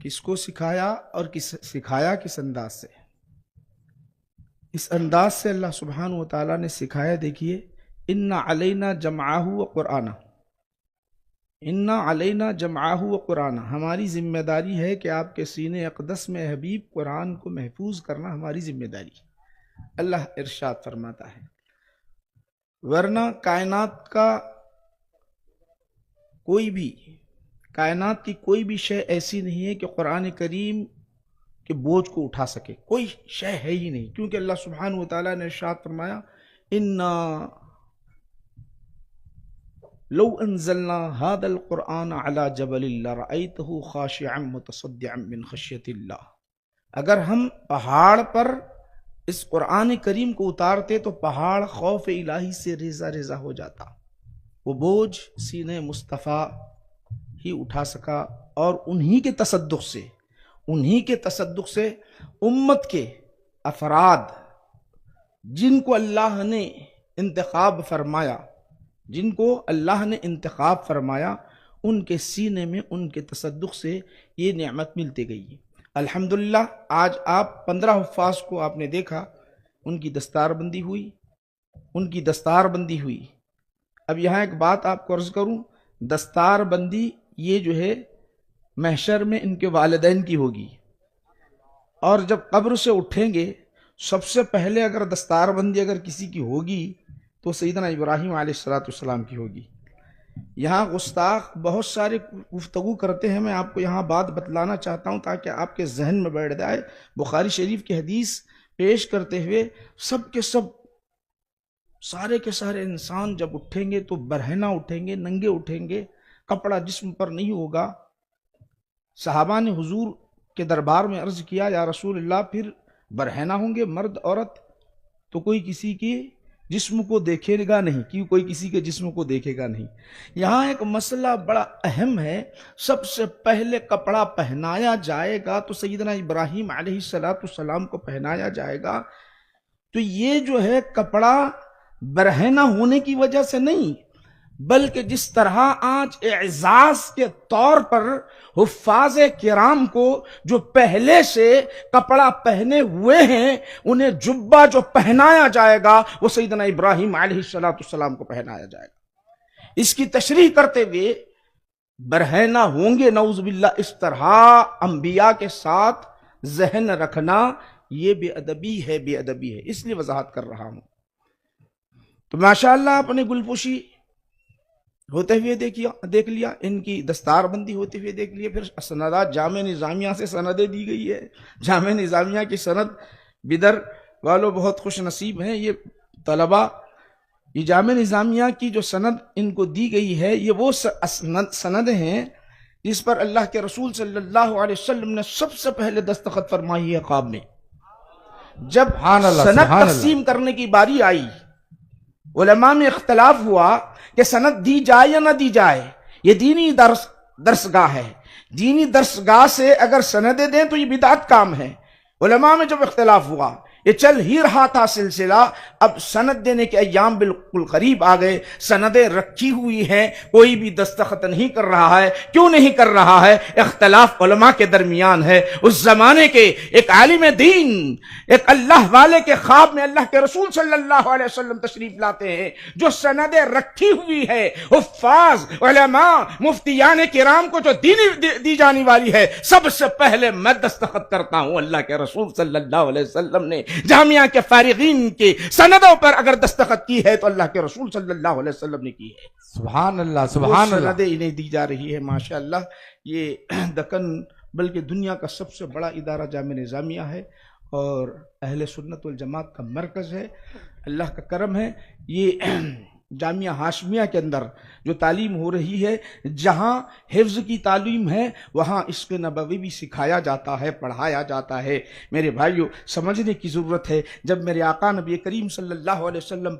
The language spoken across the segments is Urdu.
کس کو سکھایا اور سکھایا کس انداز سے؟ اس انداز سے اللہ سبحانہ و تعالیٰ نے سکھایا. دیکھیے، اِنَّ عَلَيْنَا جَمْعَهُ وَقُرْآنَهُ، اِنَّ عَلَيْنَا جَمْعَهُ وَقُرْآنَهُ، ہماری ذمہ داری ہے کہ آپ کے سینے اقدس میں حبیب قرآن کو محفوظ کرنا ہماری ذمہ داری ہے. اللہ ارشاد فرماتا ہے، ورنہ کائنات کی کوئی بھی شے ایسی نہیں ہے کہ قرآن کریم کے بوجھ کو اٹھا سکے. کوئی شے ہے ہی نہیں، کیونکہ اللہ سبحانہ و تعالیٰ نے ارشاد فرمایا، اِنَّا لو انزلنا هذا القرآن على جبل لرأيته خاشعا متصدعا من خشية اللہ. اگر ہم پہاڑ پر اس قرآن کریم کو اتارتے تو پہاڑ خوف الہی سے ریزہ ریزہ ہو جاتا. وہ بوجھ سینہ مصطفیٰ ہی اٹھا سکا، اور انہی کے تصدق سے امت کے افراد جن کو اللہ نے انتخاب فرمایا ان کے سینے میں ان کے تصدق سے یہ نعمت ملتی گئی. الحمدللہ آج آپ 15 حفاظ کو آپ نے دیکھا، ان کی دستار بندی ہوئی. اب یہاں ایک بات آپ کو عرض کروں، دستار بندی یہ جو ہے محشر میں ان کے والدین کی ہوگی، اور جب قبر سے اٹھیں گے سب سے پہلے اگر دستار بندی اگر کسی کی ہوگی تو سیدنا ابراہیم علیہ السلام کی ہوگی. یہاں گستاخ بہت سارے گفتگو کرتے ہیں، میں آپ کو یہاں بات بتلانا چاہتا ہوں تاکہ آپ کے ذہن میں بیٹھ جائے. بخاری شریف کی حدیث پیش کرتے ہوئے سب کے سب سارے کے سارے انسان جب اٹھیں گے تو برہنہ اٹھیں گے، ننگے اٹھیں گے، کپڑا جسم پر نہیں ہوگا. صحابہ نے حضور کے دربار میں عرض کیا، یا رسول اللہ پھر برہنہ ہوں گے مرد عورت تو کوئی کسی کی جسم کو دیکھے گا نہیں، کیوں کوئی کسی کے جسم کو دیکھے گا نہیں. یہاں ایک مسئلہ بڑا اہم ہے. سب سے پہلے کپڑا پہنایا جائے گا تو سیدنا ابراہیم علیہ السلام کو پہنایا جائے گا. تو یہ جو ہے کپڑا برہنہ ہونے کی وجہ سے نہیں، بلکہ جس طرح آج اعزاز کے طور پر حفاظ کرام کو جو پہلے سے کپڑا پہنے ہوئے ہیں انہیں جبہ جو پہنایا جائے گا وہ سیدنا ابراہیم علیہ السلام کو پہنایا جائے گا. اس کی تشریح کرتے ہوئے برہنہ ہوں گے نعوذ باللہ، اس طرح انبیاء کے ساتھ ذہن رکھنا یہ بے ادبی ہے، اس لیے وضاحت کر رہا ہوں. تو ماشاءاللہ اپنے گلپوشی ہوتے ہوئے دیکھ لیا، ان کی دستار بندی ہوتے ہوئے دیکھ لیا. پھر سندات جامع نظامیہ سے سندیں دی گئی ہے. جامع نظامیہ کی سند بدر والوں بہت خوش نصیب ہیں یہ طلبہ. یہ جامع نظامیہ کی جو سند ان کو دی گئی ہے یہ وہ سند ہیں جس پر اللہ کے رسول صلی اللہ علیہ وسلم نے سب سے پہلے دستخط فرمائی ہے خواب میں. جب سند تقسیم کرنے کی باری آئی، علماء میں اختلاف ہوا کہ سند دی جائے یا نہ دی جائے. یہ دینی درسگاہ ہے، دینی درسگاہ سے اگر سندیں دیں تو یہ بدعت کام ہے. علماء میں جب اختلاف ہوا، یہ چل ہی رہا تھا سلسلہ. اب سند دینے کے ایام بالکل قریب آ گئے، سندیں رکھی ہوئی ہیں، کوئی بھی دستخط نہیں کر رہا ہے. کیوں نہیں کر رہا ہے؟ اختلاف علماء کے درمیان ہے. اس زمانے کے ایک عالم دین، ایک اللہ والے کے خواب میں اللہ کے رسول صلی اللہ علیہ وسلم تشریف لاتے ہیں. جو سندیں رکھی ہوئی ہے، حفاظ علماء مفتیان کرام کو جو دی جانے والی ہے، سب سے پہلے میں دستخط کرتا ہوں. اللہ کے رسول صلی اللہ علیہ وسلم نے جامعہ کے فارغین کے سندوں پر اگر دستخط کی ہے تو اللہ کے رسول صلی اللہ علیہ وسلم نے کی ہے. سبحان اللہ، سبحان اللہ. سندیں انہیں دی جا رہی ہے ماشاءاللہ. یہ دکن بلکہ دنیا کا سب سے بڑا ادارہ جامعہ نظامیہ ہے اور اہل سنت والجماعت کا مرکز ہے. اللہ کا کرم ہے، یہ جامعہ ہاشمیہ کے اندر جو تعلیم ہو رہی ہے، جہاں حفظ کی تعلیم ہے وہاں عشق نبوی بھی سکھایا جاتا ہے، پڑھایا جاتا ہے. میرے بھائیو سمجھنے کی ضرورت ہے. جب میرے آقا نبی کریم صلی اللہ علیہ وسلم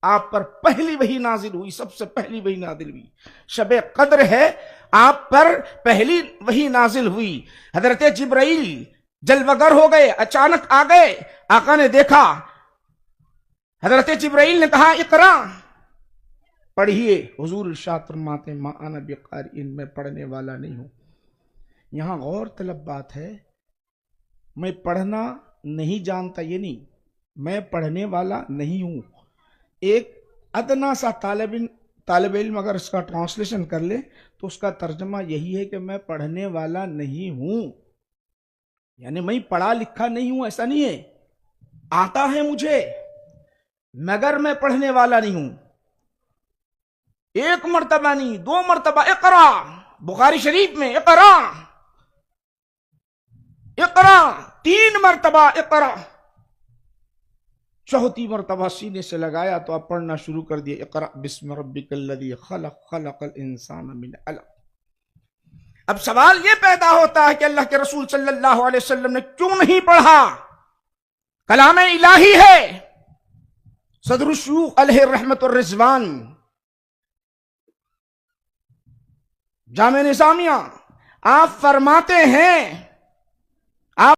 آپ پر پہلی وحی نازل ہوئی، سب سے پہلی وحی نازل ہوئی، شب قدر ہے، آپ پر پہلی وحی نازل ہوئی. حضرت جبرائیل جلوگر ہو گئے، اچانک آ گئے. آقا نے دیکھا، حضرت جبرائیل نے کہا اقرا، پڑھیے. حضور ارشاد فرماتے ہیں ما انا بقارئ، میں پڑھنے والا نہیں ہوں. یہاں غور طلب بات ہے، میں پڑھنا نہیں جانتا یہ نہیں، میں پڑھنے والا نہیں ہوں. ایک ادنا سا طالب علم اگر اس کا ٹرانسلیشن کر لے تو اس کا ترجمہ یہی ہے کہ میں پڑھنے والا نہیں ہوں، یعنی میں پڑھا لکھا نہیں ہوں ایسا نہیں ہے، آتا ہے مجھے مگر میں پڑھنے والا نہیں ہوں. ایک مرتبہ نہیں، دو مرتبہ اقرا، بخاری شریف میں اقرا اقرا 3 مرتبہ اقرا، چوتھی مرتبہ سینے سے لگایا تو آپ پڑھنا شروع کر دیا، اقرا بسم ربک الذی خلق خلق الانسان من علق. اب سوال یہ پیدا ہوتا ہے کہ اللہ کے رسول صلی اللہ علیہ وسلم نے کیوں نہیں پڑھا؟ کلام الہی ہے. صدر الشیوخ علیہ رحمت الرضوان جامع نظامیہ آپ فرماتے ہیں